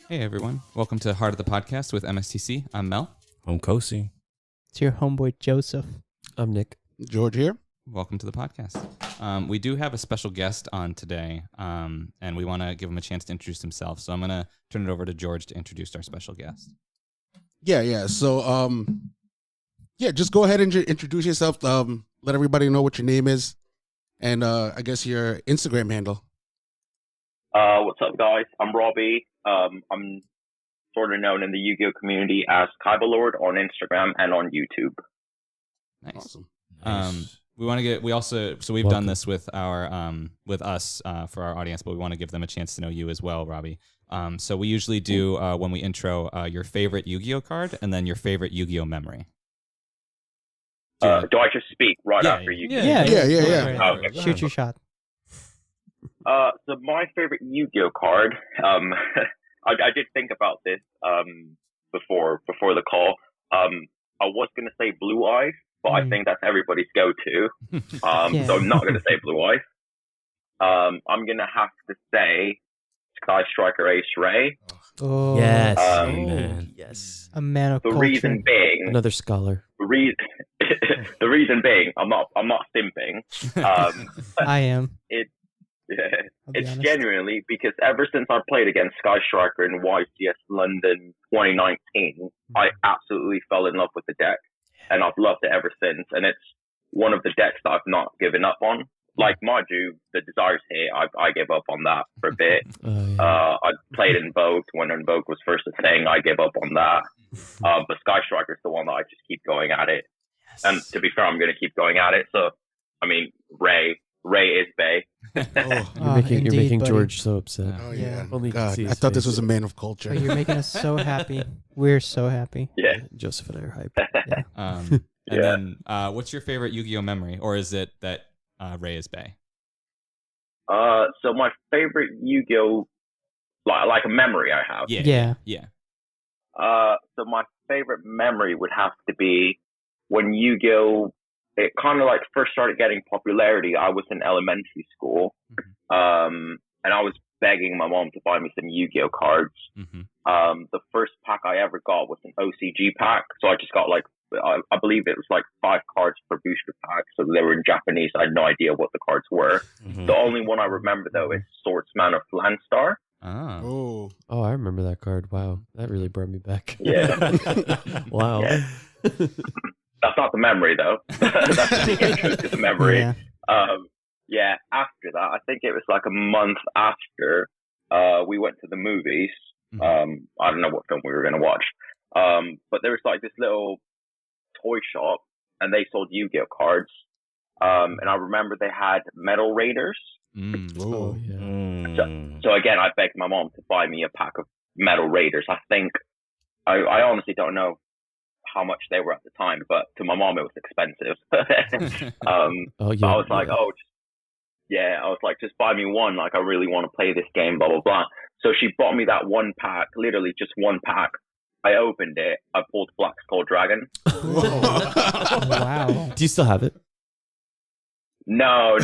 Hey everyone, welcome to Heart of the Podcast with MSTC. I'm Mel. I'm Kosi. It's your homeboy Joseph. I'm Nick. George here. Welcome to the podcast. We do have a special guest on today, and we want to give him a chance to introduce himself. So I'm going to turn it over to George to introduce our special guest. Yeah. So, just go ahead and introduce yourself. Let everybody know what your name is, and I guess your Instagram handle. What's up, guys? I'm Robbie. I'm sort of known in the Yu-Gi-Oh community as KaibaLord on Instagram and on YouTube. Nice. Awesome. We've done this with our with us for our audience, but we want to give them a chance to know you as well, Robbie. So we usually do when we intro your favorite Yu-Gi-Oh card and then your favorite Yu-Gi-Oh memory. Do I just speak after you? Yeah. Okay. Shoot your shot. So my favorite Yu-Gi-Oh card, I did think about this before the call. I was going to say Blue Eyes, but I think that's everybody's go-to. So I'm not going to say Blue Eyes. I'm going to have to say Sky Striker Ace Ray. Oh, Yes. man. Yes. A man of The culture. reason being, Another scholar. the reason being, I'm not simping. I am. I'll be It's honest. genuinely because ever since I played against Sky Striker in YCS London 2019, I absolutely fell in love with the deck, and I've loved it ever since. And it's one of the decks that I've not given up on. Like, mind you, the Desires here, I gave up on that for a bit. I played Invoked when Invoked was first a thing. I gave up on that. But Sky Striker is the one that I just keep going at it. Yes. And to be fair, I'm going to keep going at it. So, I mean, Ray is Bay. You're making buddy. George so upset. Oh Yeah. yeah. Only you can God, see I his thought this face. was a man of culture. Oh, you're making us so happy. We're so happy. Yeah. Joseph and I are hype. And Yeah. then what's your favorite Yu-Gi-Oh memory? Or is it that Ray is Bay? So my favorite Yu-Gi-Oh, like a memory I have. Yeah. So my favorite memory would have to be when Yu-Gi-Oh, it kind of like first started getting popularity. I was in elementary school, and I was begging my mom to buy me some Yu-Gi-Oh cards. The first pack I ever got was an OCG pack, so I just got like, I believe it was like 5 cards per booster pack, so they were in Japanese. I had no idea what the cards were. The only one I remember though is Swordsman of Landstar. Oh. Oh, I remember that card. Wow. That really brought me back. Yeah. Wow. Yeah. That's not the memory though. That's the intro to the memory. Yeah. After that, I think it was like a month after we went to the movies. I don't know what film we were going to watch. But there was like this little toy shop and they sold Yu-Gi-Oh cards. And I remember they had Metal Raiders. Oh, yeah. So again, I begged my mom to buy me a pack of Metal Raiders. I think, I honestly don't know how much they were at the time, but to my mom it was expensive. Oh, yeah. So I was like, I was like, just buy me one. Like, I really want to play this game, blah, blah, blah. So she bought me that one pack, literally just one pack. I opened it. I pulled Black Skull Dragon. Wow. Do you still have it? No.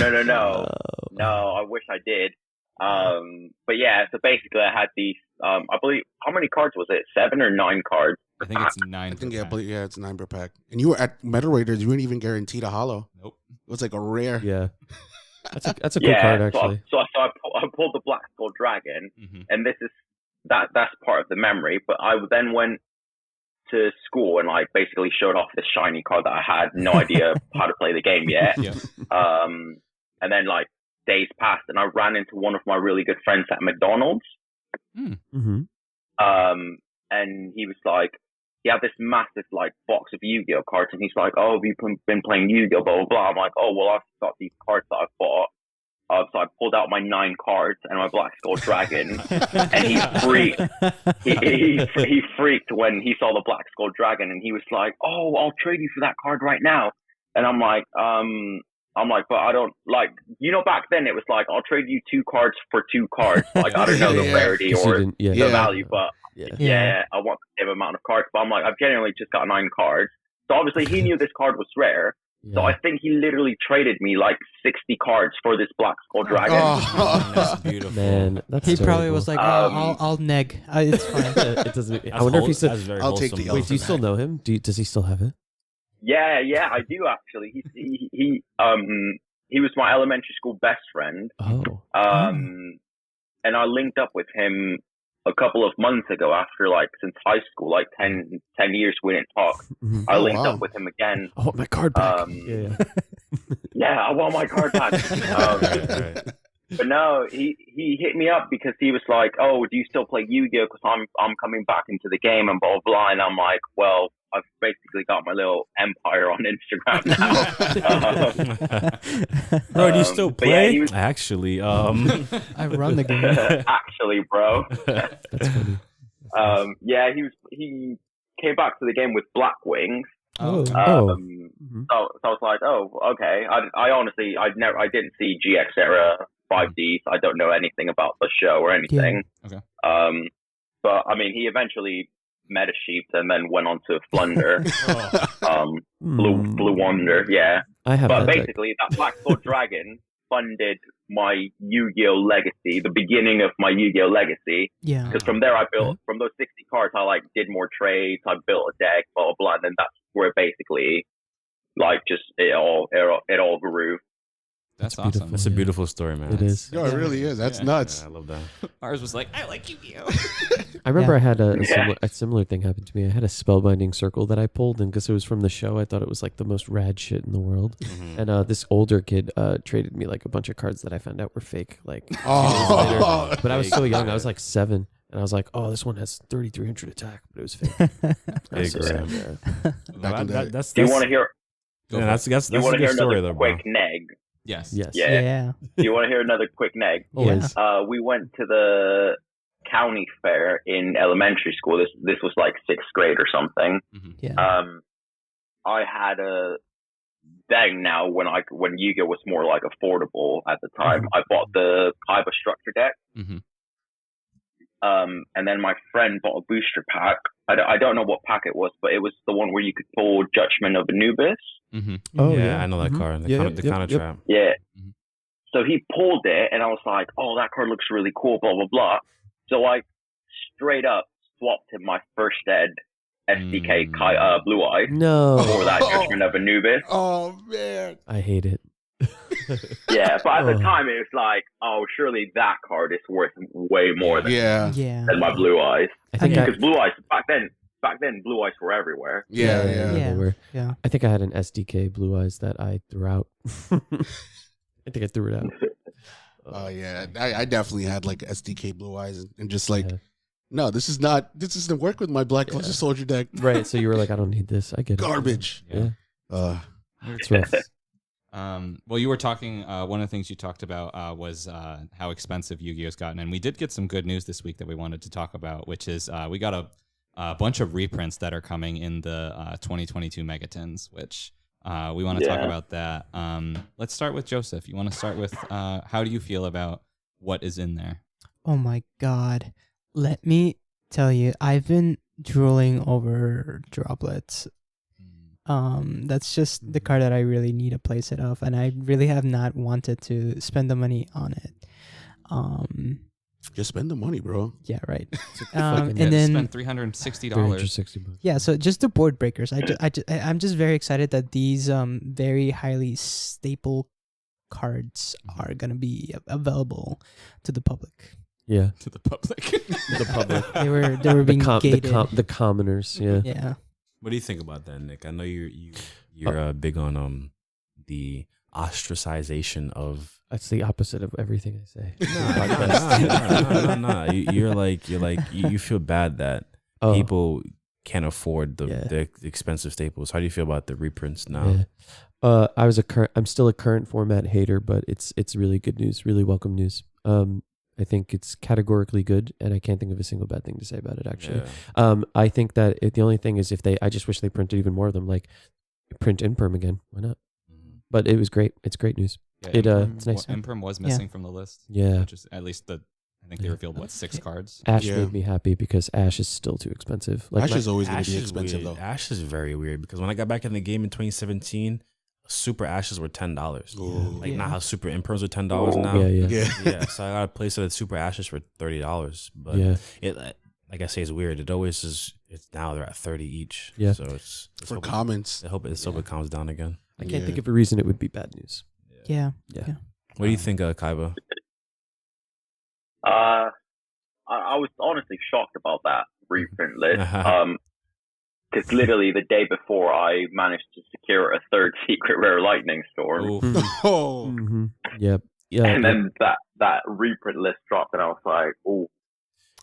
No, I wish I did. But yeah, so basically I had these, I believe, how many cards was it? 7 or 9 cards? I think it's 9. I think it's 9 per pack. And you were at Metal Raiders. You weren't even guaranteed a hollow. Nope. It was like a rare. Yeah. That's a cool card, actually. So I pulled the Black Skull Dragon, and this is that's part of the memory. But I then went to school and like basically showed off this shiny card that I had no idea how to play the game yet. And then like days passed, and I ran into one of my really good friends at McDonald's. And he was like, he had this massive like box of Yu-Gi-Oh cards, and he's like, "Oh, have you been playing Yu-Gi-Oh?" Blah blah blah. I'm like, "Oh well, I've got these cards that I've bought. So I pulled out my 9 cards and my Black Skull Dragon, and he freaked. He freaked when he saw the Black Skull Dragon, and he was like, "Oh, I'll trade you for that card right now." And I'm like, but I don't like. Back then it was like, I'll trade you 2 cards for 2 cards. Like I don't know the rarity or the value, but I want the same amount of cards. But I'm like, I've genuinely just got 9 cards. So obviously he knew this card was rare. Yeah. So I think he literally traded me like 60 cards for this Black Skull Dragon. Oh, that's beautiful. Man, that's he terrible. probably was like, I'll neg. It's fine. It doesn't. I wonder if he said, "I'll take the." Wait, do you still know him? Does he still have it? Yeah, I do actually. He was my elementary school best friend. Oh. And I linked up with him a couple of months ago after since high school, 10 years we didn't talk. I linked up with him again. I want my card back. I want my card back. But no, he hit me up because he was like, "Oh, do you still play Yu-Gi-Oh? Because I'm coming back into the game and blah, blah, blah." And I'm like, "Well, I've basically got my little empire on Instagram now." Bro, do you still play? Yeah, Actually, I run the game. Actually, bro. That's funny. He came back to the game with Black Wings. Oh. So I was like, "Oh, okay." I honestly, I didn't see GX era 5Ds. I don't know anything about the show or anything. Yeah. Okay. But I mean, he eventually met a sheep and then went on to Flunder. Blue Wonder, yeah. But basically, that Black Skull Dragon funded my Yu-Gi-Oh legacy, the beginning of my Yu-Gi-Oh legacy. Yeah. Because from there, I built from those 60 cards. I did more trades. I built a deck, blah blah blah, and then that's where basically, just it all grew. That's awesome. That's a beautiful story, man. It is. No, it really is. That's nuts. Yeah, I love that. Ours was like, I like Yu-Gi-Oh. I remember I had a similar thing happen to me. I had a spellbinding circle that I pulled, and because it was from the show, I thought it was the most rad shit in the world. Mm-hmm. And this older kid traded me a bunch of cards that I found out were fake. Years later. But I was so young. I was 7. And I was like, "Oh, this one has 3,300 attack," but it was fake. Big ram. Do you want to hear? That's do you want to hear another quick neg? Yes. Yeah. Do you want to hear another quick neg? Always. We went to the county fair in elementary school. This was 6th grade or something. Mm-hmm. Yeah. I had a then now when Yu-Gi-Oh was more affordable at the time, I bought the Kaiba structure deck. Mm-hmm. And then my friend bought a booster pack. I don't know what pack it was, but it was the one where you could pull Judgment of Anubis. Mm-hmm. Oh yeah, I know that card. The counter trap. Yeah. Mm-hmm. So he pulled it, and I was like, "Oh, that card looks really cool." Blah blah blah. So I straight up swapped him my first ed SDK Blue Eye for that Judgment of Anubis. Oh man, I hate it. Yeah, but at the time it was like, "Oh, surely that card is worth way more than my Blue Eyes." Because Blue Eyes back then Blue Eyes were everywhere. Yeah. They were. Yeah. I think I had an SDK Blue Eyes that I threw out. I think I threw it out. Oh yeah, I definitely had SDK Blue Eyes and just no, this doesn't work with my Black Cluster Soldier deck. Right. So you were like, "I don't need this. I get garbage." Yeah. It's rough. Well, you were talking. One of the things you talked about was how expensive Yu-Gi-Oh's gotten, and we did get some good news this week that we wanted to talk about, which is we got a bunch of reprints that are coming in the 2022 Megatons, which we want to talk about that. Let's start with Joseph. You want to start with how do you feel about what is in there? Oh my God. Let me tell you, I've been drooling over droplets. That's just the card that I really need a playset of, and I really have not wanted to spend the money on it. Just spend the money, bro. Yeah, right. And then spend $360. Yeah, so just the board breakers. I'm just very excited that these very highly staple cards are gonna be available to the public. Yeah, to the public. The public. They were being gated. The commoners. Yeah. Yeah. What do you think about that, Nick? I know you're big on the ostracization of. That's the opposite of everything I say. No. You feel bad that people can't afford the expensive staples. How do you feel about the reprints now? I'm still a current format hater, but it's really good news, really welcome news. I think it's categorically good, and I can't think of a single bad thing to say about it, actually. Yeah. I think that the only thing is I just wish they printed even more of them, like print Imperm again. Why not? But it was great. It's great news. Yeah, It's nice. Imperm was missing from the list. Yeah. Which is at least I think they revealed 6 cards. Ash made me happy because Ash is still too expensive. Like Ash is always going to be is expensive, weird. though. Ash is very weird because when I got back in the game in 2017, Super Ashes were $10. Like not how Super Imperms are $10 now. Yeah. So I got a place at Super Ashes for $30. But it, like I say, it's weird. It always is. It's now they're at 30 each. Yeah. So it's for comments. I hope it calms down again. I can't think of a reason it would be bad news. Yeah. What do you think, Kaiba? I was honestly shocked about that reprint list. Because literally the day before, I managed to secure a 3rd secret rare lightning storm. Oh, yeah. And then that reprint list dropped, and I was like, "Oh,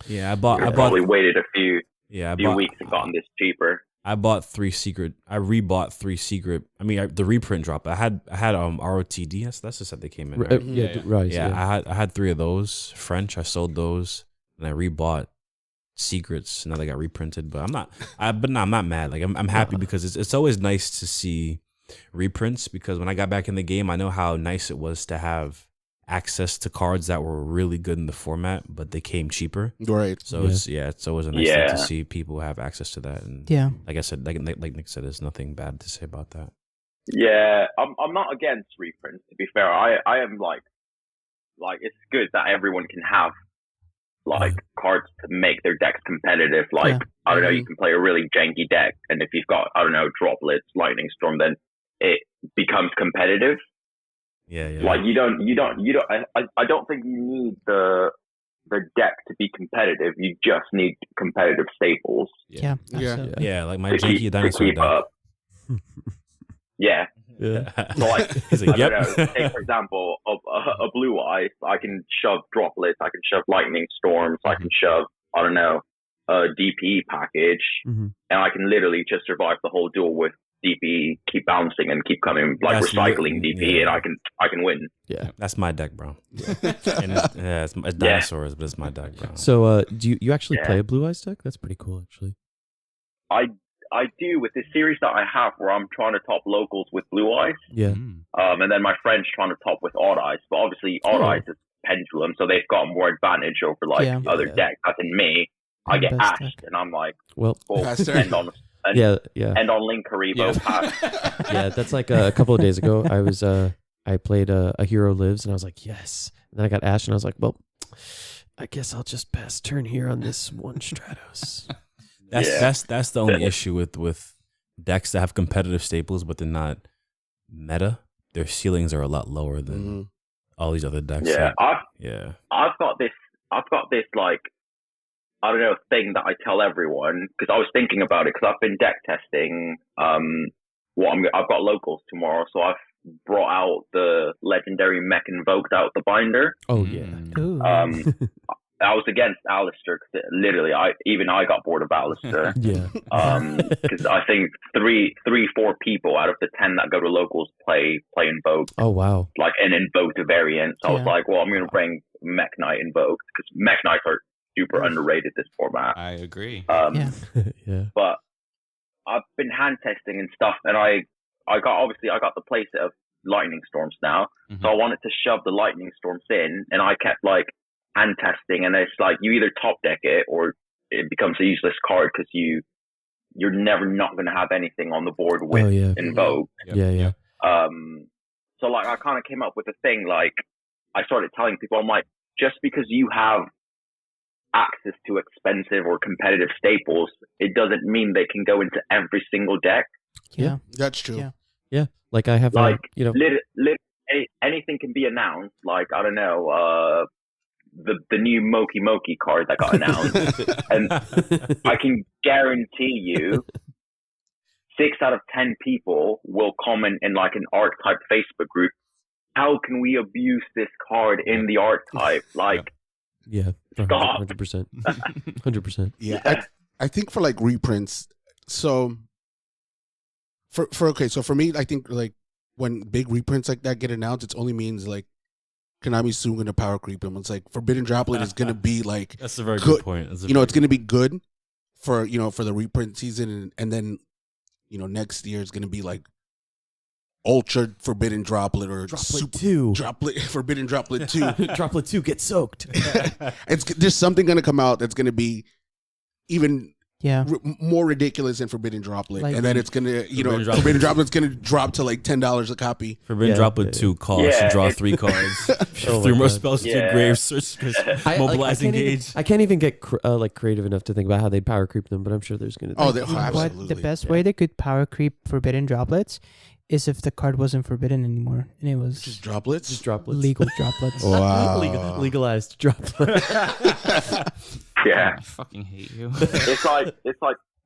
yeah." I probably waited a few bought, weeks and gotten this cheaper." I bought 3 secret. I rebought 3 secret. I mean, the reprint drop. I had ROTD. That's the set they came in. Right? Rise. Yeah, I had 3 of those French. I sold those, and I rebought secrets. Now they got reprinted, but I'm not mad. Like I'm happy because it's always nice to see reprints, because when I got back in the game, I know how nice it was to have access to cards that were really good in the format, but they came cheaper. Right. So it's always a nice thing to see people have access to that. And like I said, like Nick said, there's nothing bad to say about that. Yeah, I'm not against reprints. To be fair, I am like it's good that everyone can have cards to make their decks competitive. Like I don't know, you can play a really janky deck, and if you've got droplets, lightning storm, then it becomes competitive. Yeah. Like you don't. I don't think you need the deck to be competitive. You just need competitive staples. Yeah. Like my janky dinosaur deck. Yeah. So like, he's like, I don't know. Take for example, a blue ice. I can shove droplets. I can shove lightning storms. I can shove a DP package, and I can literally just survive the whole duel with DP, keep bouncing and keep coming, like recycling DP, and I can win. Yeah, that's my deck, bro. It's dinosaurs, but it's my deck, bro. So, do you actually play a Blue Eyes deck? That's pretty cool, actually. I do with this series that I have, where I'm trying to top locals with Blue Eyes. Yeah. And then my friend's trying to top with Odd Eyes, but obviously Odd Eyes is pendulum, so they've got more advantage over other decks. As in me, I get ashed, and I'm like, end on. End on Link Karibo. Yeah, that's like a couple of days ago. I played a Hero Lives, and I was like, yes. And then I got Ash, and I was like, well, I guess I'll just pass turn here on this one Stratos. That's the only issue with decks that have competitive staples, but they're not meta. Their ceilings are a lot lower than all these other decks. Yeah, I've got this like, I don't know, thing that I tell everyone, because I was thinking about it, because I've been deck testing. I've got locals tomorrow, so I've brought out the legendary Mech Invoked out the binder. Oh yeah. I was against Aleister, because literally I got bored of Aleister. Because I think 4 people out of the 10 that go to locals play Invoked. Oh wow. Like an Invoked variant. So I was like, well, I'm going to bring Mech Knight Invoked, because Mech Knights are super underrated this format. I agree. But I've been hand testing and stuff, and I got the playset of lightning storms now. So I wanted to shove the lightning storms in, and I kept like hand testing, and it's like you either top deck it or it becomes a useless card, because you're never not going to have anything on the board with Invoke. So like I kind of came up with a thing, like I started telling people, I'm like, just because you have access to expensive or competitive staples, it doesn't mean they can go into every single deck. That's true. Like I have anything can be announced. Like I don't know, the new Moki Moki card that got announced, and I can guarantee you 6 out of 10 people will comment in like an archetype Facebook group, how can we abuse this card in the archetype? Like, stop. 100%. 100%. Yeah. I think for like reprints, so for me, I think like when big reprints like that get announced, it only means like Konami's soon going to power creep them. It's like Forbidden Droplet is going to be like That's a very good point. It's going to be good for for the reprint season, and then next year is going to be like Ultra Forbidden Droplet or Droplet 2. Forbidden Droplet 2. Droplet 2 get soaked. There's something going to come out that's going to be even more ridiculous than Forbidden Droplet, and then it's going to Forbidden Droplet's going to drop to like $10 a copy. Forbidden Droplet 2 costs to draw 3 cards, 3 more spells to grave search, mobilize, engage. I can't even get creative enough to think about how they'd power creep them, but I'm sure there's going to. Absolutely. The best way they could power creep Forbidden Droplets is if the card wasn't forbidden anymore and it was just droplets, legal droplets. Wow, legalized droplets. Yeah, I fucking hate you. it's like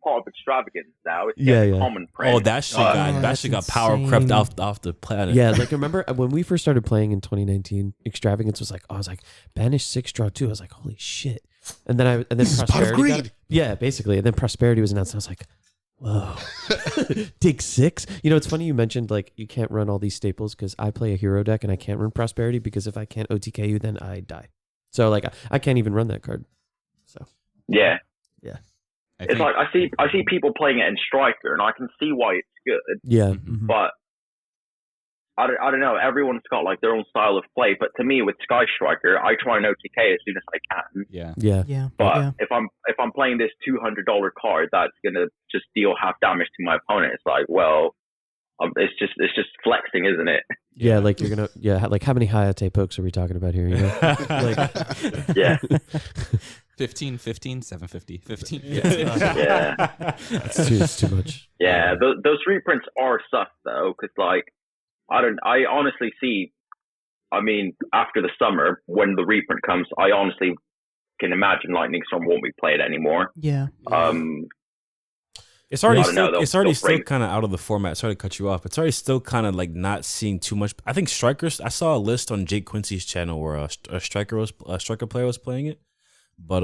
part of extravagance now. It's common print. Oh, that shit got power crept off the planet. Yeah, like remember when we first started playing in 2019, extravagance was like, I was like, banish 6, draw 2. I was like, holy shit. And then prosperity. Basically. And then prosperity was announced. And I was like, whoa. Dig 6. It's funny you mentioned like you can't run all these staples because I play a hero deck and I can't run prosperity because if I can't OTK you, then I die. So like I can't even run that card. So yeah. It's like I see people playing it in Striker, and I can see why it's good. Yeah, but I don't know. Everyone's got like their own style of play, but to me, with Sky Striker, I try and OTK as soon as I can. Yeah. But if I'm playing this $200 card that's gonna just deal half damage to my opponent, it's like, well, it's just flexing, isn't it? Yeah, like you're gonna like how many Hayate pokes are we talking about here? Like, yeah. 15, 750, 15. Yeah. It's too much. Yeah, those reprints are sus though, because like I honestly see. I mean, after the summer when the reprint comes, I honestly can imagine Lightning Storm won't be played anymore. Yeah. It's already still kind of out of the format. Sorry to cut you off. It's already still kind of like not seeing too much. I think Strikers. I saw a list on Jake Quincy's channel where a striker player was playing it. But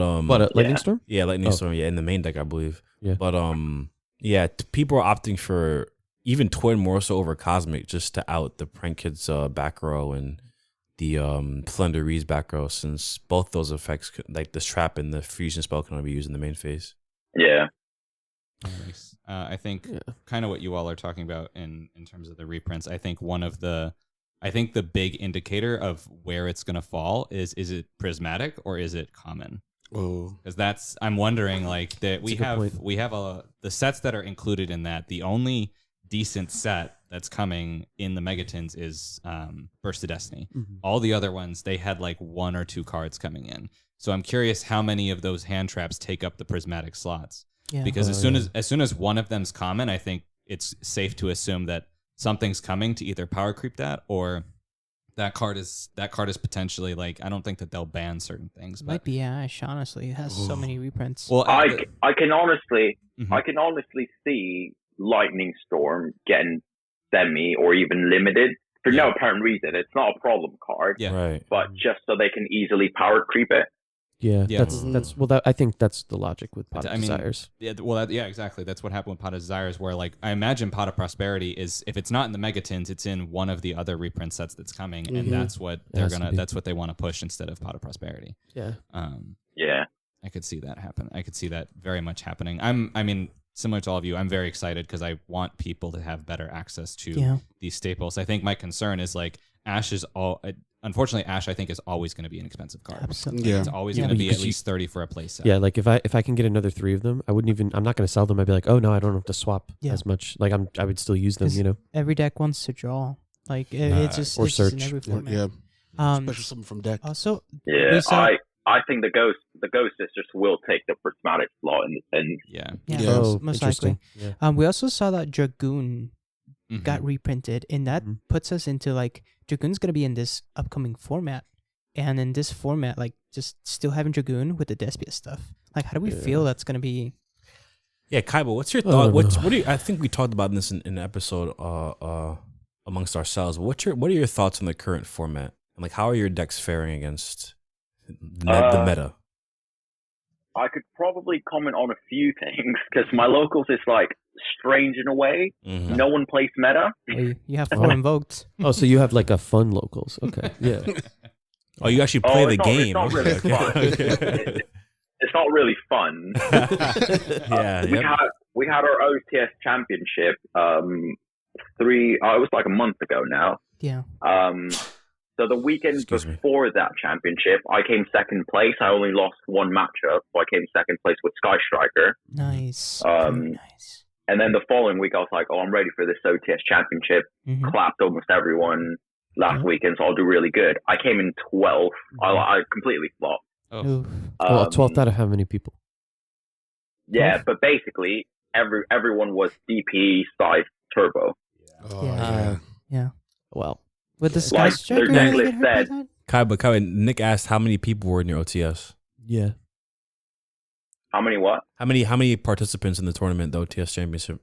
Lightning Storm? Yeah, Lightning Storm. Yeah, in the main deck, I believe. Yeah. But people are opting for even Twin more so over Cosmic just to out the Prank Kids back row and the Flenderies back row, since both those effects, like this trap and the fusion spell, can only be used in the main phase. Yeah. Nice. I think kind of what you all are talking about in terms of the reprints. I think the big indicator of where it's going to fall is it prismatic or is it common? Oh, because I'm wondering like that we have the sets that are included in that. The only decent set that's coming in the Megatons is Burst of Destiny. Mm-hmm. All the other ones, they had like 1 or 2 cards coming in. So I'm curious how many of those hand traps take up the prismatic slots. Yeah. Because as soon as one of them's common, I think it's safe to assume that something's coming to either power creep that or that card is potentially like, I don't think that they'll ban certain things. Might be Ash, honestly. It has so many reprints. Well, I can honestly see Lightning Storm getting semi or even limited for no apparent reason. It's not a problem card. Yeah. Right. But just so they can easily power creep it. Yeah, I think that's the logic with Pot of Desires. Yeah, exactly. That's what happened with Pot of Desires, where like I imagine Pot of Prosperity is, if it's not in the Megatons, it's in one of the other reprint sets that's coming, and that's what that's what they want to push instead of Pot of Prosperity. Yeah. Yeah. I could see that happen. I could see that very much happening. Similar to all of you, I'm very excited because I want people to have better access to these staples. I think my concern is like Ash is unfortunately, Ash, I think, is always going to be an expensive card. Absolutely. It's always going to be at least 30 for a play set. Yeah, like if I can get another 3 of them, I'm not going to sell them. I'd be like, oh no, I don't have to swap as much. Like I would still use them, Every deck wants to draw. Like it's just search. in every format. Especially something from deck. Also, I think the Ghost Sisters will take the prismatic slot in the end. Yeah. Most likely. Yeah. We also saw that Dragoon got reprinted, and that puts us into like Dragoon's gonna be in this upcoming format, and in this format, like just still having Dragoon with the Despia stuff. Like, how do we feel that's gonna be? Yeah, Kaiba, what's your thought? What do you? I think we talked about this in an episode amongst ourselves. What are your thoughts on the current format? And like, how are your decks faring against the meta? I could probably comment on a few things because my locals is like strange in a way. No one plays meta. You have 4 invoked. Oh, so you have like a fun locals. Okay. Yeah. Oh, you actually play the game. It's not really fun. It's not really fun. We had our OTS championship it was like a month ago now. Yeah. So the weekend before that championship, I came second place. I only lost one matchup, so I came second place with Sky Striker. Nice. Nice. And then the following week, I was like, "Oh, I'm ready for this OTS championship." Clapped almost everyone last weekend, so I'll do really good. I came in 12th. I completely flopped. Oh. 12th out of how many people? Yeah, but basically, everyone was DP, Scythe, Turbo. Yeah. Well. With the Sky Striker, their necklace said. Kaiba, Nick asked how many people were in your OTS. Yeah. How many what? How many participants in the tournament, the OTS championship?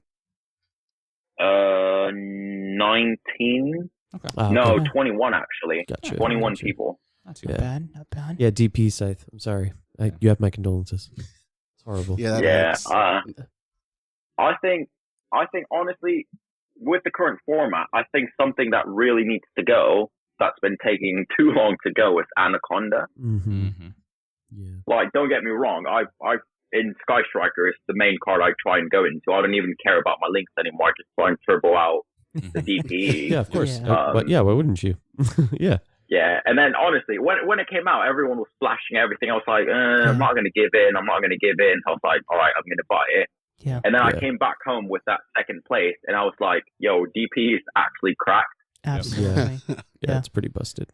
19. Okay. No, 21 actually. Gotcha. 21 people. Not too bad. Not bad. Yeah, DP Scythe. I'm sorry. You have my condolences. It's horrible. Yeah. I think honestly, with the current format, I think something that really needs to go, that's been taking too long to go, is Anaconda. Yeah. Like, don't get me wrong. I in Sky Striker, it's the main card I try and go into. I don't even care about my links anymore. I just try and turbo out the DPE. Yeah, of course. But yeah, why wouldn't you? Yeah. Yeah, and then honestly, when it came out, everyone was flashing everything. I was like, I'm not going to give in. I'm not going to give in. So I was like, all right, I'm going to buy it. Yeah. And then I came back home with that second place, and I was like, yo, DP is actually cracked. Absolutely. Yeah, it's pretty busted.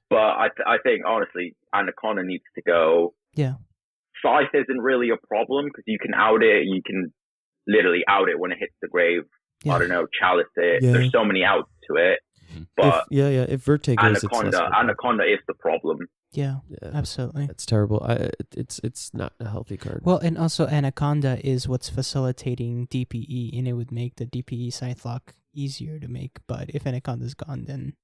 But I think, honestly, Anaconda needs to go. Yeah. Scythe isn't really a problem because you can out it. You can literally out it when it hits the grave. Yeah. I don't know, chalice it. Yeah. There's so many outs to it. But if Verte goes, Anaconda is the problem. Yeah, absolutely. It's terrible. It's not a healthy card. Well, and also Anaconda is what's facilitating DPE, and it would make the DPE Scythe lock easier to make. But if Anaconda's gone, then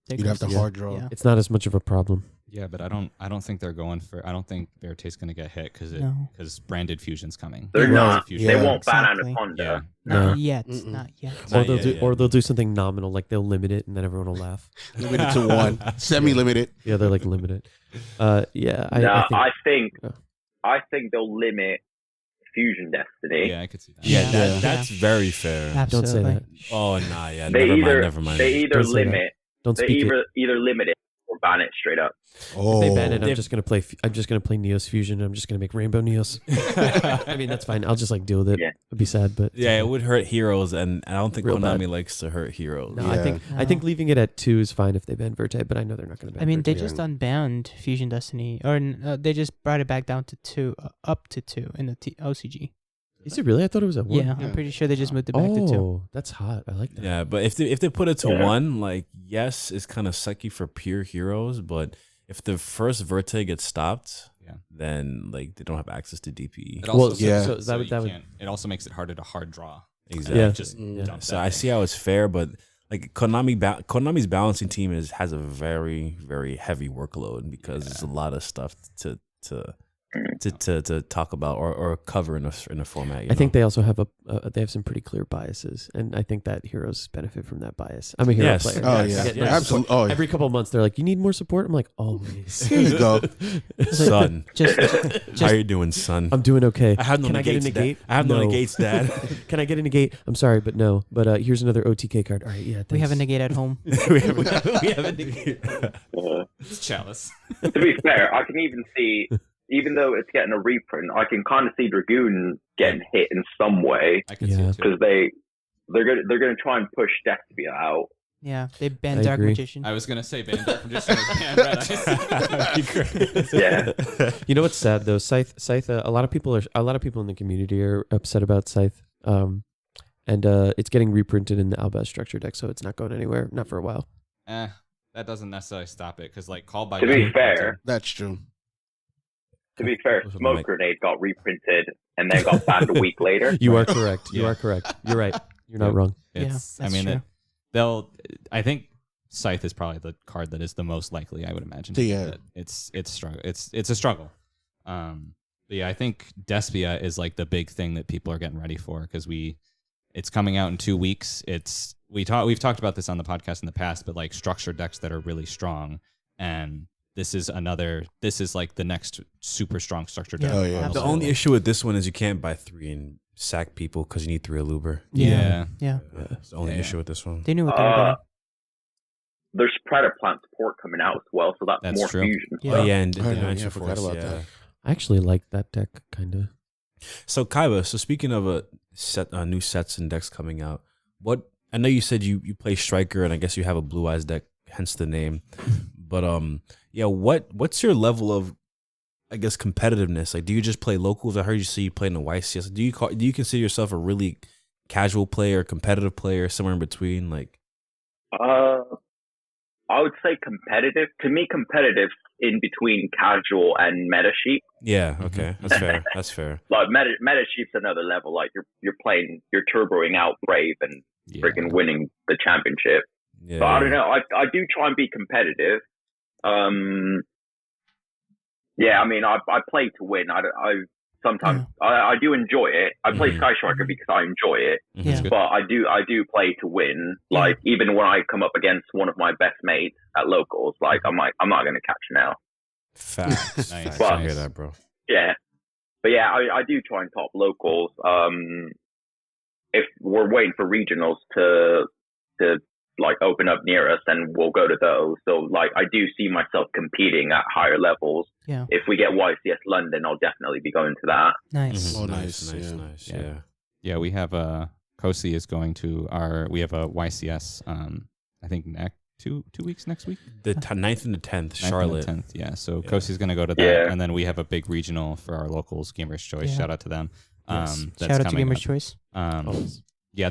you'd have to hard draw. Yeah. It's not as much of a problem. Yeah, but I don't think they're going for. I don't think Verte's going to get hit because branded fusion's coming. They're not. Fusion. They won't ban Anaconda. Yeah. Not yet. Not yet. Or they'll do something nominal, like they'll limit it, and then everyone will laugh. Limit it to 1, semi-limited. Yeah, they're like limited. I think they'll limit Fusion Destiny. Yeah, I could see that. Yeah, that's very fair. Absolutely. Don't say that. Oh, nah, yeah. Never mind. They either limit. Don't they speak either limit it or ban it straight up. If they ban it, I'm just gonna play Neos Fusion. I'm just gonna make Rainbow Neos. I mean, that's fine. I'll just deal with it. Yeah. It'd be sad, but Yeah, it would hurt heroes, and I don't think Real Konami bad. likes to hurt heroes. no, I think leaving it at 2 is fine if they ban Verte, but I know they're not gonna ban. I mean, they Verte. just unbanned Fusion Destiny, or they just brought it back down to 2, up to 2 in the OCG. Is it really? I thought it was at 1. Yeah, I'm pretty sure they just moved it back to 2. Oh, that's hot. I like that. Yeah, but if they put it to 1, like, yes, it's kind of sucky for pure heroes, but if the first Verte gets stopped, then like they don't have access to DPE. It also, It also makes it harder to hard draw. Exactly. Yeah. Just dump So that I thing. see how it's fair, but like Konami's balancing team has a very, very heavy workload because there's a lot of stuff to talk about or cover in a format. I think they also have they have some pretty clear biases, and I think that heroes benefit from that bias. I'm a hero player. Oh Yes. yeah, absolutely. Oh, yeah. Every couple of months, they're like, "You need more support." I'm like, "Always." Here you go. Son. Just How are you doing, son? I'm doing okay. I have no Can I get a negates, negate? Dad. I have no No. negates, Dad. Can I get a negate? I'm sorry, but no. But here's another OTK card. All right, yeah. we have a thanks. negate at home. we have a negate. It's chalice. To be fair, I can even see, even though it's getting a reprint, I can kind of see Dragoon getting hit in some way I could see it too. because they're gonna try and push Despia out. Yeah, they banned I Dark agree. Magician. I was gonna say ban Dark Magician or ban Red Eyes. Yeah, You know what's sad though? Scythe. A lot of people in the community are upset about Scythe. And it's getting reprinted in the Albaz structure deck, so it's not going anywhere. Not for a while. That doesn't necessarily stop it because like call by. to be fair, That's true. Smoke Grenade got reprinted and then got banned a week later. You are correct. You Yeah. are correct. You're right. You're not wrong. It's, Yeah, I mean, that's I think Scythe is probably the card that is the most likely. I would imagine. Yeah. It's struggle. It's a struggle. But yeah, I think Despia is like the big thing that people are getting ready for because we It's coming out in 2 weeks. We've talked about this on the podcast in the past, but like structured decks that are really strong, and this is like the next super strong structured deck. Oh, yeah. The only issue with this one is you can't buy 3 and sack people because you need 3 Aluber. Yeah. That's the only issue with this one. They knew what they were doing. There's Predator Plant support coming out as well, so that's more true. fusion. Yeah. Oh, yeah, and Oh, yeah, Dimension I forgot Force, about that. I actually like that deck kind of. So Kaiba, speaking of new sets and decks coming out, I know you said you play Striker, and I guess you have a Blue Eyes deck, hence the name. But what's your level of, I guess, competitiveness? Like, do you just play locals? I heard you say you play in the YCS. Do you consider yourself a really casual player, competitive player, somewhere in between? Like, I would say competitive. To me, competitive in between casual and meta sheep. yeah, okay, that's fair. That's fair. Like meta sheep's another level. Like you're turboing out Brave and freaking winning the championship. Yeah. But I don't know. I do try and be competitive. Yeah, I mean, I play to win. I sometimes I do enjoy it. I play Sky Striker because I enjoy it. Yeah. But I do play to win. Like even when I come up against one of my best mates at locals, like I'm not going to catch you now. Facts. Nice. Facts. I hear that, bro. Yeah, but yeah, I do try and top locals. If we're waiting for regionals to like open up near us, then we'll go to those. So like I do see myself competing at higher levels. Yeah. If we get YCS London, I'll definitely be going to that. Nice. Oh, Nice. Yeah. Yeah, we have Kosi is going to we have a YCS. I think next 2 weeks next week. The 9th and the 10th, Charlotte. 10th, yeah. So Kosi's going to go to that, and then we have a big regional for our locals, Gamers Choice. Yeah. Shout out to them. Yes. Shout out to Gamers Choice. Yeah,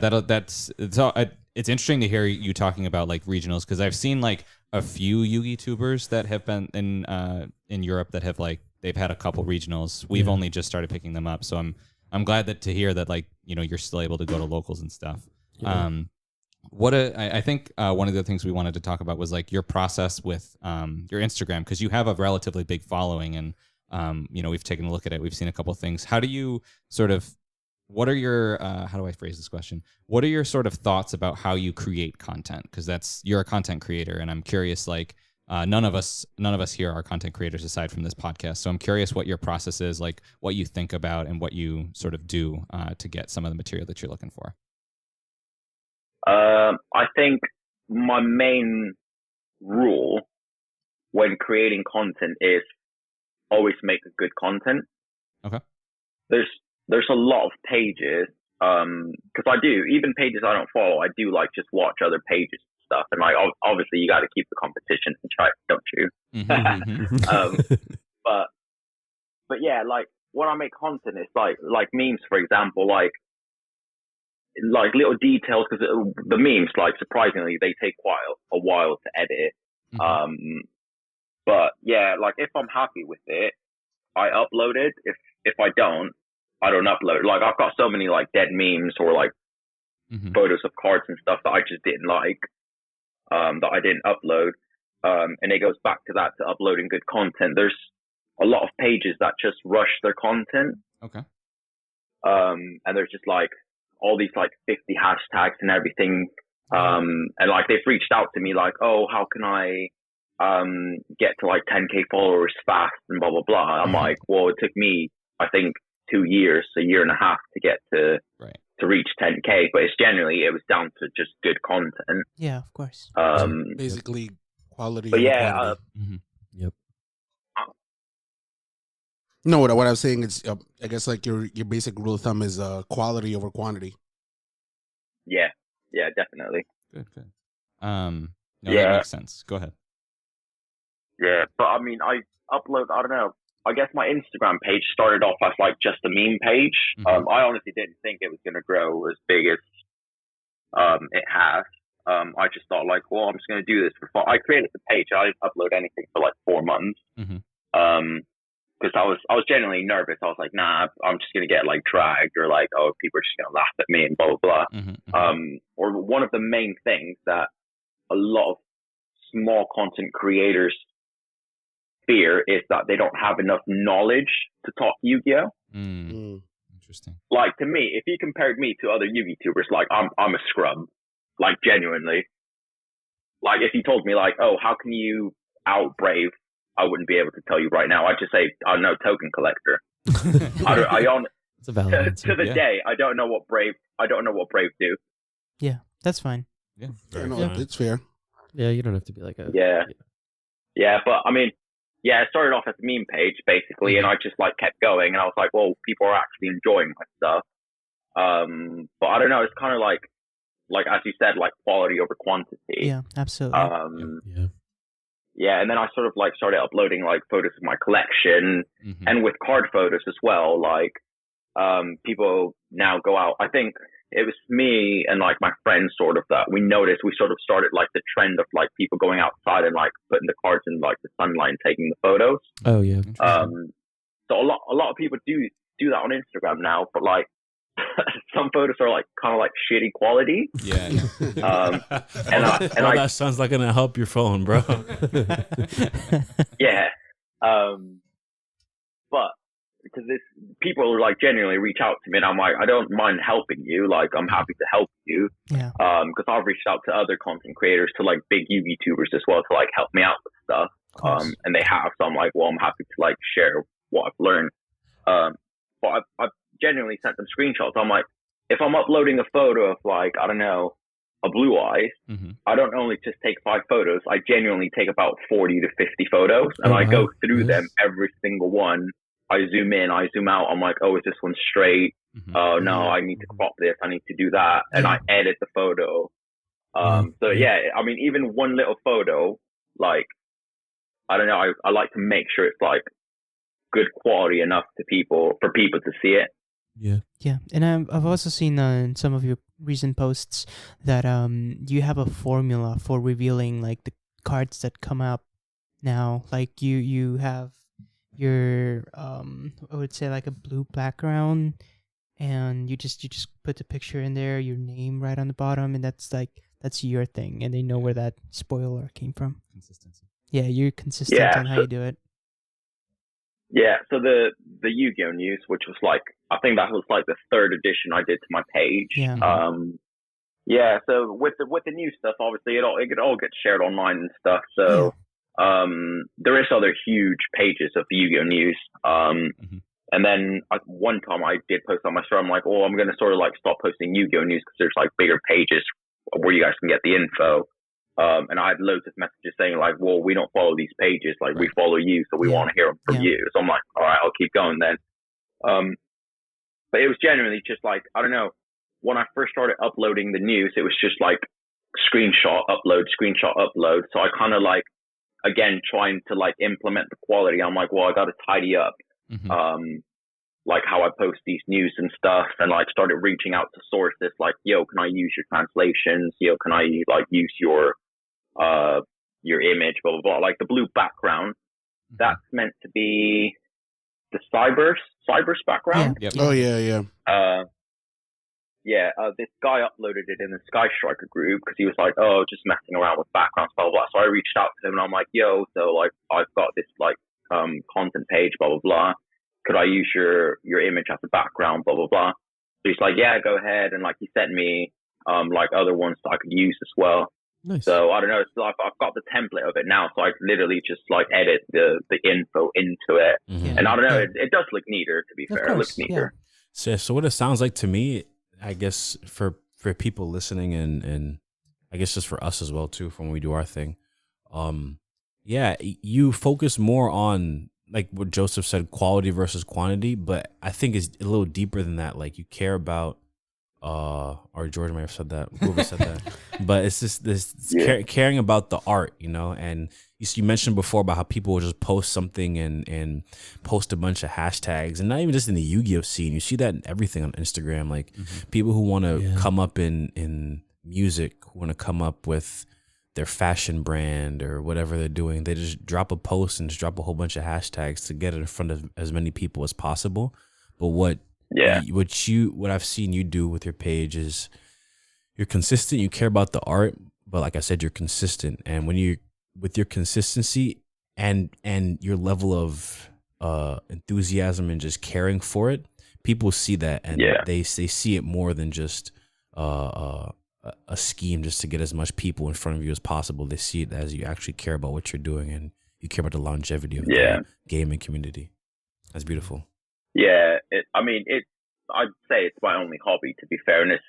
it's interesting to hear you talking about like regionals, because I've seen like a few Yugi tubers that have been in Europe that have like they've had a couple regionals. We've only just started picking them up, so I'm glad to hear that like you're still able to go to locals and stuff. Yeah. I think one of the things we wanted to talk about was like your process with your Instagram, because you have a relatively big following, and we've taken a look at it. We've seen a couple things. How do you sort of what are your how do I phrase this question? What are your sort of thoughts about how you create content? Because you're a content creator, and I'm curious. Like none of us here are content creators aside from this podcast. So I'm curious what your process is, like what you think about, and what you sort of do to get some of the material that you're looking for. I think my main rule when creating content is always make a good content. Okay. There's a lot of pages, because I do, even pages I don't follow, I do like just watch other pages and stuff. And like, obviously you got to keep the competition in check, don't you? But yeah, like when I make content, it's like memes, for example, like little details, because the memes, like surprisingly, they take quite a while to edit. But yeah, like if I'm happy with it, I upload it. If I don't upload. Like I've got so many like dead memes or like photos of cards and stuff that I just didn't like, that I didn't upload. And it goes back to that, to uploading good content. There's a lot of pages that just rush their content. Okay. And there's just like all these like 50 hashtags and everything. And like they've reached out to me like, oh, how can I get to like 10K followers fast and blah, blah, blah. I'm like, well, it took me, I think, 2 years, a year and a half to get to reach 10K, but it was down to just good content. Yeah, of course. Basically quality. But yeah, Yep. No, what I was saying is, I guess like your basic rule of thumb is quality over quantity. Yeah, definitely. Good. No, that makes sense. Go ahead. Yeah, but I mean, I don't know. I guess my Instagram page started off as like just a meme page. I honestly didn't think it was going to grow as big as it has. I just thought like, well, I'm just going to do this for fun. I created the page. I didn't upload anything for like 4 months. Because I was genuinely nervous. I was like, nah, I'm just going to get like dragged, or like, oh, people are just going to laugh at me and blah, blah, blah. Or one of the main things that a lot of small content creators fear is that they don't have enough knowledge to talk Yu-Gi-Oh. Interesting. Like, to me, if you compared me to other YouTubers, like, I'm a scrub. Like, genuinely. Like, if you told me, like, oh, how can you out Brave? I wouldn't be able to tell you right now. I'd just say, I don't know, token collector. It's a valid answer. To the day, I don't know what Brave do. Yeah, that's fine. Yeah. It's fair. Yeah, you don't have to be like a. Yeah, but I mean, it started off as a meme page basically, and I just like kept going, and I was like, well, people are actually enjoying my stuff. But I don't know, it's kind of like as you said, like quality over quantity. Yeah, absolutely. Yeah, and then I sort of like started uploading like photos of my collection, and with card photos as well. Like, people now go out. I think it was me and like my friends sort of that we noticed. We sort of started like the trend of like people going outside and like putting the cards in like the sunlight and taking the photos. Oh yeah. So a lot of people do that on Instagram now, but like some photos are like kind of like shitty quality. Yeah. That sounds like gonna help your phone, bro. Yeah. But because people like genuinely reach out to me, and I'm like, I don't mind helping you. Like, I'm happy to help you. Yeah. Because I've reached out to other content creators, to like big YouTubers as well, to like help me out with stuff. And they have. So I'm like, well, I'm happy to like share what I've learned. But I've genuinely sent them screenshots. I'm like, if I'm uploading a photo of like, I don't know, a blue eye, I don't only just take 5 photos. I genuinely take about 40 to 50 photos, and I go through them, every single one. I zoom in, I zoom out. I'm like, oh, is this one straight? Oh, no, I need to crop this. I need to do that. And I edit the photo. So yeah, I mean, even one little photo, like, I don't know, I like to make sure it's like good quality enough for people to see it. Yeah, and I've also seen in some of your recent posts that you have a formula for revealing like the cards that come up now. Like you have your I would say like a blue background, and you just put the picture in there, your name right on the bottom, and that's your thing, and they know where that spoiler came from. Consistency. Yeah, you're consistent on how you do it. Yeah, so the Yu-Gi-Oh news, which was like, I think that was like the 3rd edition I did to my page. Yeah. Yeah. So with the new stuff, obviously it all gets shared online and stuff. So there is other huge pages of Yu-Gi-Oh news. And then one time I did post on my story. I'm like, oh, I'm gonna sort of like stop posting Yu-Gi-Oh news because there's like bigger pages where you guys can get the info. And I had loads of messages saying like, well, we don't follow these pages. Like, we follow you, so we want to hear them from you. So I'm like, all right, I'll keep going then. But it was genuinely just like, I don't know, when I first started uploading the news, it was just like screenshot, upload. So I kind of like, again, trying to like implement the quality. I'm like, well, I got to tidy up, like how I post these news and stuff, and like started reaching out to sources like, yo, can I use your translations? Yo, can I like use your image, blah, blah, blah. Like the blue background, that's meant to be the Cyber's background. Yeah. Oh, yeah. This guy uploaded it in the Sky Striker group because he was like, oh, just messing around with backgrounds, blah, blah, blah. So I reached out to him and I'm like, yo, so like, I've got this like content page, blah, blah, blah. Could I use your image as a background, blah, blah, blah. So he's like, yeah, go ahead. And like, he sent me like other ones that I could use as well. Nice. So I don't know. So I've got the template of it now, so I literally just like edit the info into it, and I don't know. It does look neater. To be fair, it looks neater. So what it sounds like to me, I guess for people listening, and I guess just for us as well too, from when we do our thing, you focus more on like what Joseph said, quality versus quantity, but I think it's a little deeper than that. Like you care about. Or George might have said that. Whoever said that, but it's just this caring about the art, you know. And you mentioned before about how people will just post something and post a bunch of hashtags, and not even just in the Yu-Gi-Oh scene. You see that in everything on Instagram. Like people who want to come up in music, who want to come up with their fashion brand or whatever they're doing. They just drop a post and just drop a whole bunch of hashtags to get it in front of as many people as possible. But what I've seen you do with your page is you're consistent. You care about the art, but like I said, you're consistent. And when you with your consistency and your level of enthusiasm and just caring for it, people see that and they see it more than just a scheme just to get as much people in front of you as possible. They see it as you actually care about what you're doing and you care about the longevity of the gaming community. That's beautiful. Yeah, I'd say it's my only hobby, to be fair. And it's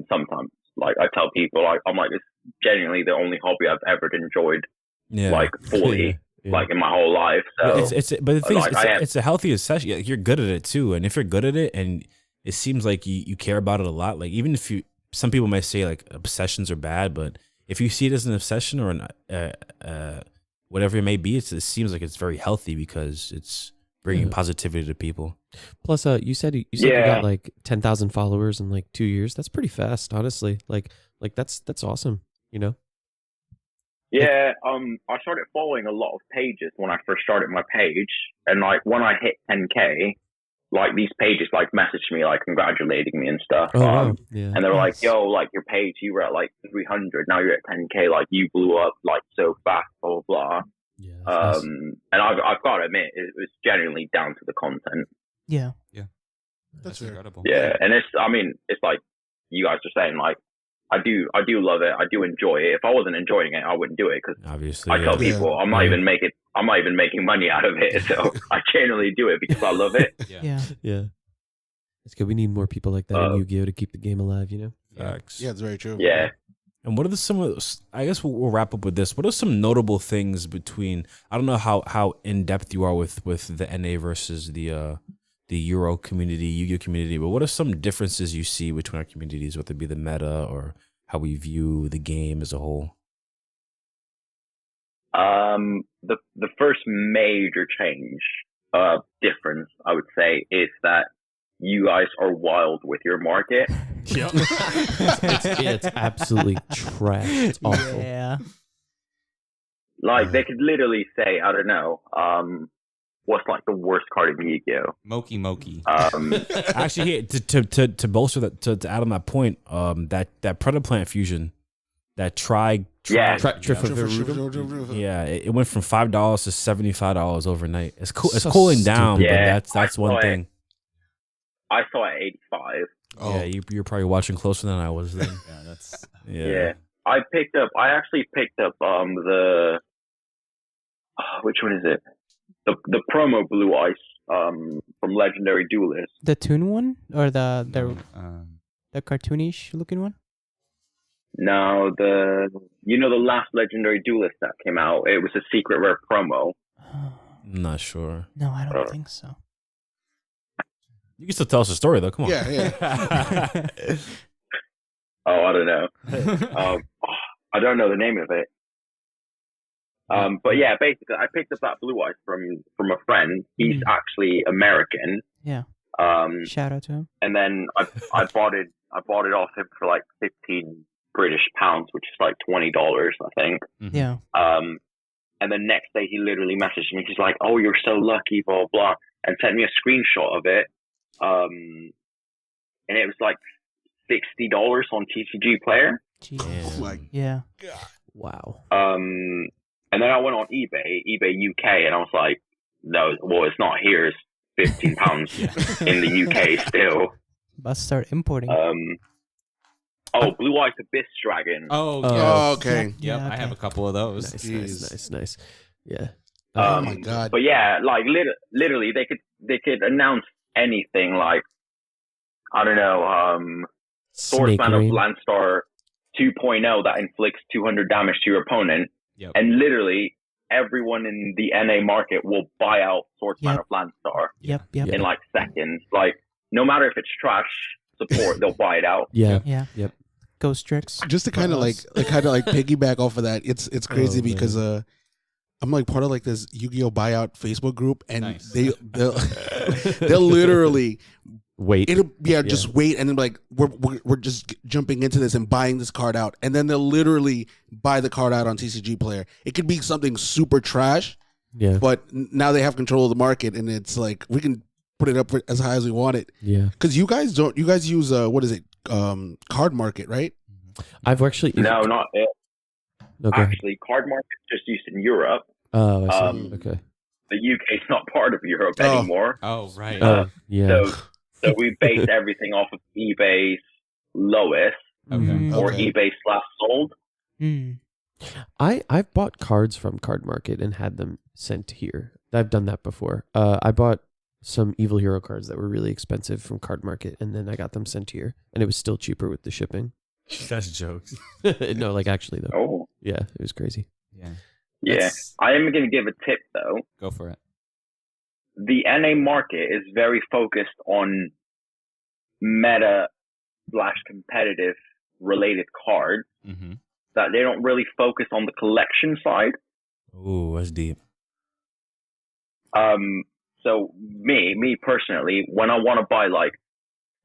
sometimes like I tell people, I'm like, it's genuinely the only hobby I've ever enjoyed, like fully, like in my whole life. So, but the thing is, it's a healthy obsession. You're good at it too, and if you're good at it, and it seems like you care about it a lot. Like even if some people might say like obsessions are bad, but if you see it as an obsession or an whatever it may be, it seems like it's very healthy because it's bringing positivity to people. Plus, you said you got like 10,000 followers in like 2 years. That's pretty fast, honestly. Like that's awesome. You know. Yeah. I started following a lot of pages when I first started my page, and like when I hit 10K, like these pages like messaged me like congratulating me and stuff. Wow. And they were like, "Yo, like your page, you were at like 300, now you're at 10K. Like you blew up like so fast, blah blah blah." Yeah. Nice. And I've got to admit, it was genuinely down to the content. Yeah. Yeah. That's incredible. Yeah, and it's like you guys are saying, like I do love it. I do enjoy it. If I wasn't enjoying it, I wouldn't do it because obviously I tell people I'm not even making money out of it. So I generally do it because I love it. Yeah. It's good. We need more people like that in Yu-Gi-Oh to keep the game alive. You know. Facts. Yeah, it's very true. Yeah. And what are some of those, I guess we'll wrap up with this. What are some notable things between, I don't know how in depth you are with the NA versus the Euro community, Yu-Gi-Oh community, but what are some differences you see between our communities, whether it be the meta or how we view the game as a whole? The first major change, difference, I would say, is that you guys are wild with your market. Yep. it's absolutely trash. It's awful. Yeah. Like they could literally say, I don't know, what's like the worst card in Yu-Gi-Oh? Moki. Actually, here, to bolster that, to add on that point, that Predator Plant fusion, that yeah, it went from $5 to $75 overnight. It's cool. It's cooling down, but that's one thing. I saw it at 85. Oh. Yeah, you're probably watching closer than I was then. Yeah. I actually picked up the which one is it? The promo Blue Ice from Legendary Duelist. The toon one or the cartoonish looking one? No, the last Legendary Duelist that came out. It was a secret rare promo. I'm not sure. No, I don't think so. You can still tell us a story though. Come on. Yeah. Oh, I don't know. I don't know the name of it. But yeah, basically, I picked up that Blue Eyes from a friend. He's actually American. Yeah. Shout out to him. And then I bought it off him for like 15 British pounds, which is like $20, I think. Mm-hmm. Yeah. And the next day he literally messaged me. He's like, "Oh, you're so lucky, blah blah," and sent me a screenshot of it. And it was like $60 on TCG Player. Jeez. Like, yeah. God. Wow. And then I went on eBay UK, and I was like, "No, well, it's not here. It's £15 in the UK still." Must start importing. Blue Eyes Abyss Dragon. Oh, okay. Yep, I have a couple of those. Nice. Yeah. Oh my God. But yeah, like literally, they could announce anything. Like, I don't know, Swordsman of Landstar 2.0 that inflicts 200 damage to your opponent, and literally everyone in the NA market will buy out Swordsman of Landstar. Yep. In like seconds. Like, no matter if it's trash support, they'll buy it out. Yeah. Yep. Ghost tricks. Just to kind of like piggyback off of that, it's crazy because I'm like part of like this Yu-Gi-Oh buyout Facebook group, and they'll literally wait. Just wait, and then like we're just jumping into this and buying this card out, and then they'll literally buy the card out on TCG Player. It could be something super trash, but now they have control of the market, and it's like we can put it up for as high as we want it. Yeah, because you guys use what is it? Card market, right? I've actually no, not it. No, actually, card market is just used in Europe. Oh, I see. Okay. The UK is not part of Europe anymore. Oh, right. Yeah. So So we base everything off of eBay's lowest or eBay /sold. I've bought cards from Card Market and had them sent here. I've done that before. I bought some Evil Hero cards that were really expensive from Card Market, and then I got them sent here, and it was still cheaper with the shipping. That's jokes. No, like actually though. Oh. Yeah, it was crazy. Yeah. Yeah. I am going to give a tip though. Go for it. The NA market is very focused on meta/competitive related cards that they don't really focus on the collection side. Ooh, that's deep. So me personally, when I want to buy like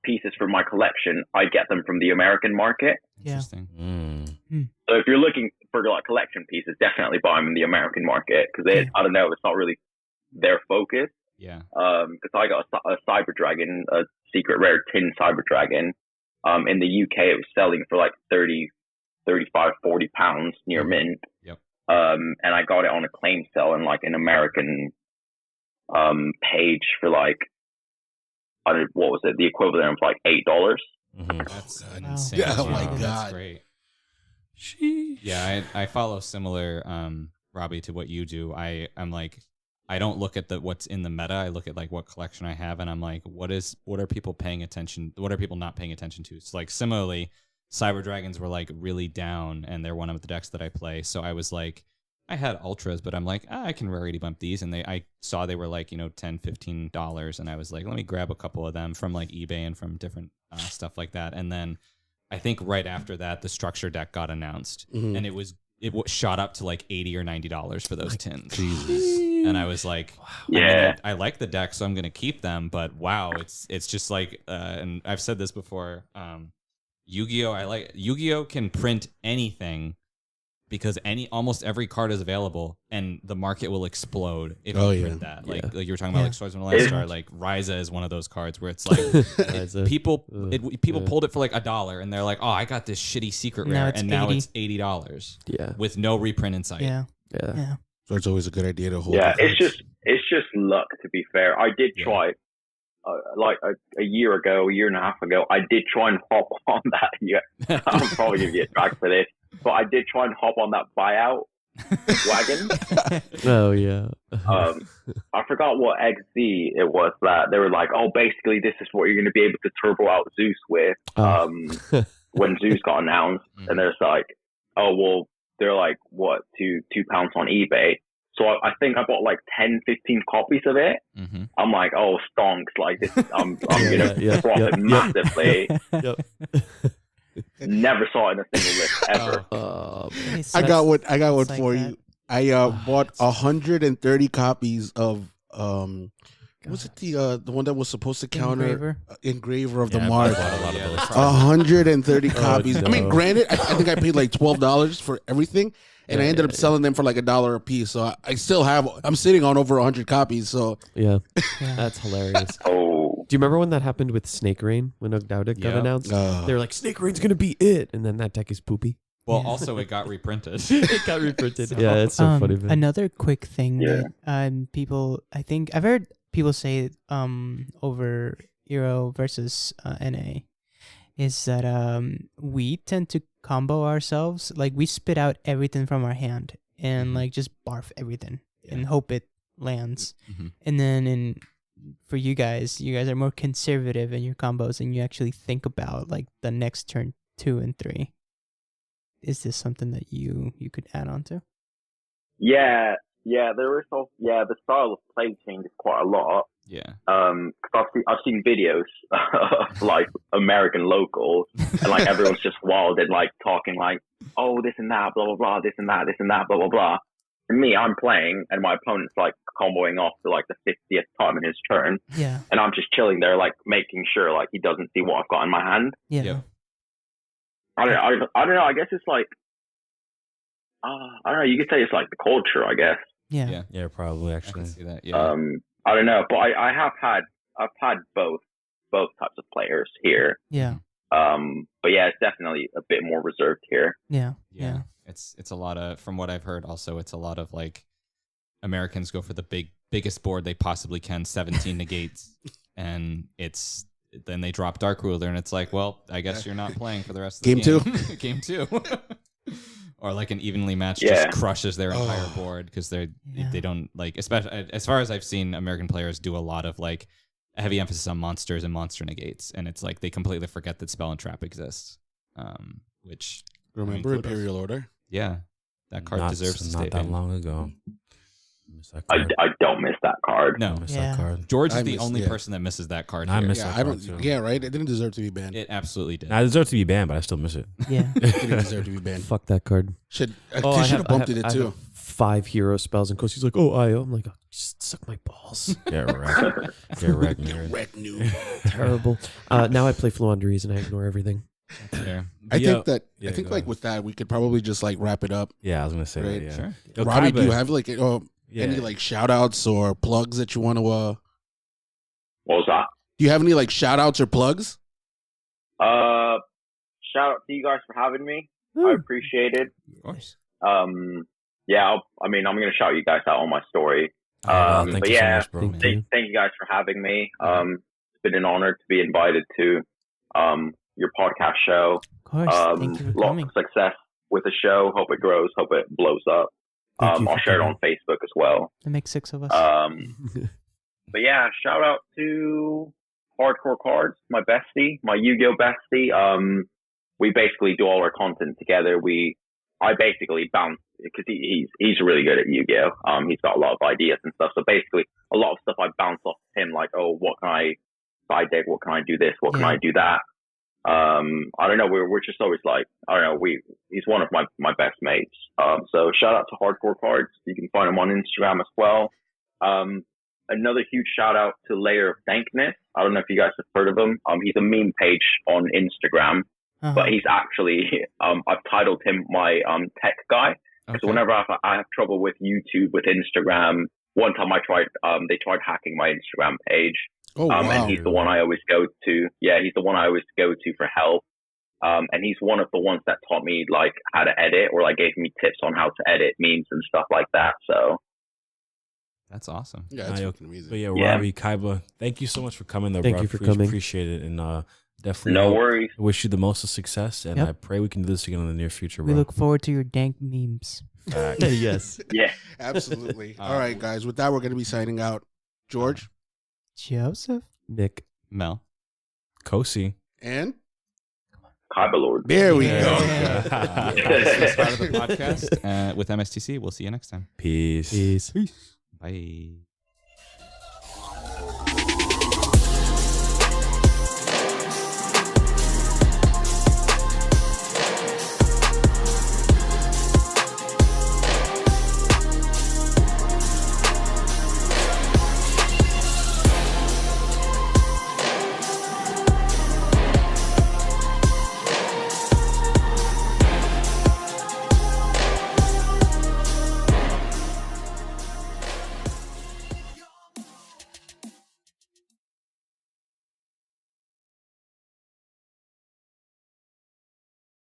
pieces for my collection, I get them from the American market. Interesting. So if you're looking for like collection pieces, definitely buy them in the American market because I don't know, it's not really their focus. Yeah. Because I got a Cyber Dragon, a secret rare tin Cyber Dragon. In the UK, it was selling for like 30, 35, 40 pounds near mint. Yep. And I got it on a claim sale in like an American page for like, what was it? The equivalent of like $8. That's an insane. Yeah, oh my That's God. great. Sheesh. Yeah, I follow similar, Robbie, to what you do. I'm like, I don't look at what's in the meta. I look at like what collection I have, and I'm like, what are people paying attention? What are people not paying attention to? So like similarly, Cyber Dragons were like really down, and they're one of the decks that I play. So I was like, I had ultras, but I'm like, I can rarity bump these, and I saw they were like $10, $15, and I was like, let me grab a couple of them from like eBay and from different stuff like that. And then I think right after that, the structure deck got announced, and it shot up to like $80 or $90 for those tins. Jesus. And I was like, yeah, I like the deck, so I'm gonna keep them. But wow, it's just like, and I've said this before. Yu-Gi-Oh can print anything because almost every card is available, and the market will explode if you print that. Like you were talking about, like Swordsman Aleister, like Ryza is one of those cards where it's like people pulled it for like $1, and they're like, oh, I got this shitty secret rare, and now it's $80. Yeah, with no reprint in sight. Yeah. So it's always a good idea to hold. Yeah, it's just luck. To be fair, I did try. Like a year and a half ago, I did try and hop on that. Yeah, I'm probably gonna get dragged for this, but I did try and hop on that buyout wagon. Oh yeah. I forgot what XZ it was that they were like, oh, basically this is what you're gonna be able to turbo out Zeus with. When Zeus got announced, and there's like, oh well, they're like what £2 on eBay. So I think I bought like 10, 15 copies of it. I'm like, oh, stonks! Like this, I'm gonna profit massively. Never saw it in a single list ever. I got one for you. I bought 130 copies of was it the one that was supposed to counter Engraver of the Mark? 130 copies. No. I mean, granted, I think I paid like $12 for everything. And I ended up selling them for like $1 a piece. So I still I'm sitting on over 100 copies. So yeah. That's hilarious. Oh, Do you remember when that happened with Snake Rain when Ogdaudic got announced? They were like, Snake Rain's gonna be it, and then that deck is poopy. Well, also it got reprinted. It got reprinted. Yeah, it's so funny. Man. Another quick thing that people, I think I've heard people say over Euro versus NA is that we tend to combo ourselves. Like we spit out everything from our hand and like just barf everything and hope it lands. And then for you guys are more conservative in your combos and you actually think about like the next turn 2 and 3. Is this something that you could add on to? Yeah, there is also, the style of play changes quite a lot. Yeah. Cause I've seen videos of like American locals and like everyone's just wild and like talking like, oh, this and that, blah, blah, blah, this and that, blah, blah, blah. And me, I'm playing and my opponent's like comboing off to like the 50th time in his turn. Yeah. And I'm just chilling there like making sure like he doesn't see what I've got in my hand. Yeah. I don't know. I guess it's like, I don't know. You could say it's like the culture, I guess. Yeah, probably I actually. can see that. Yeah. I don't know, but I've had both types of players here. Yeah. But yeah, it's definitely a bit more reserved here. Yeah. It's a lot of, from what I've heard, also it's a lot of like Americans go for the biggest board they possibly can, 17 negates, and it's then they drop Dark Ruler, and it's like, well, I guess you're not playing for the rest of the Game game. Game 2. Or like an evenly matched just crushes their entire board because they don't like, especially as far as I've seen American players do a lot of like heavy emphasis on monsters and monster negates, and it's like they completely forget that spell and trap exists. Which remember Imperial Order? Yeah, that card deserves to stay. Not that long ago. I don't miss that card. No, that card. George is the only person that misses that card. I here. miss Yeah, that I card don't. too. Yeah, right. It didn't deserve to be banned. It absolutely did. I deserve to be banned, but I still miss it. Yeah. It didn't deserve to be banned. Fuck that card. Should Oh, should have bumped it I too. have 5 hero spells, and Koshi's like, "Oh, IO." I'm like, oh, just suck my balls. Get wrecked. Get wrecked, nerd. Wreck noob. Terrible. Now I play Fluanderies and I ignore everything. Fair. I think that yeah, I think go like ahead. with that we could probably just like wrap it up. Yeah, I was gonna say Right. that. Yeah. Sure. Yo, Robbie, Kaiba- do you have like any Yeah. like shout outs or plugs that you want to What was that? do you have any like shout outs or plugs? Shout out to you guys for having me. I appreciate it. Of course. Yeah, I'm going to shout you guys out on my story. Wow, thank but you yeah, so much, bro. Thank you. thank you guys for having me. It's been an honor to be invited to your podcast show. Of course. Thank you for Lots coming. of success with the show. Hope it grows. Hope it blows up. Thank you I'll for share it coming. on Facebook as well. That makes 6 of us. But yeah, shout out to Hardcore Cards, my bestie, my Yu-Gi-Oh bestie. We basically do all our content together. I basically bounce because he's really good at Yu-Gi-Oh. He's got a lot of ideas and stuff. So basically, a lot of stuff I bounce off him, like, oh, what can I side deck? What can I do this? What can I do that? I don't know. We're just always like, I don't know. He's one of my best mates. So shout out to Hardcore Cards. You can find him on Instagram as well. Another huge shout out to Layer of Dankness. I don't know if you guys have heard of him. He's a meme page on Instagram, but he's actually, I've titled him my tech guy. Okay. So whenever I have trouble with YouTube, with Instagram, one time they tried hacking my Instagram page. Oh wow. And he's the one I always go to. Yeah, he's the one I always go to for help. And he's one of the ones that taught me like how to edit, or like gave me tips on how to edit memes and stuff like that. So That's awesome. Yeah, it's Nah, fucking amazing. But yeah, Yeah. Robbie, Kaiba, thank you so much for coming. Though, Thank bro. you for I coming. Appreciate it, and definitely no worries. wish you the most of success. And Yep. I pray we can do this again in the near future, We bro. look forward to your dank memes. Facts. Yes. Yeah. Absolutely. All right, guys. With that, we're gonna be signing out. George Joseph. Nick. Mel. Kosi. and KaibaLord. there we Yeah. go. This is part of the podcast with MSTC. We'll see you next time. Peace. Peace. Bye.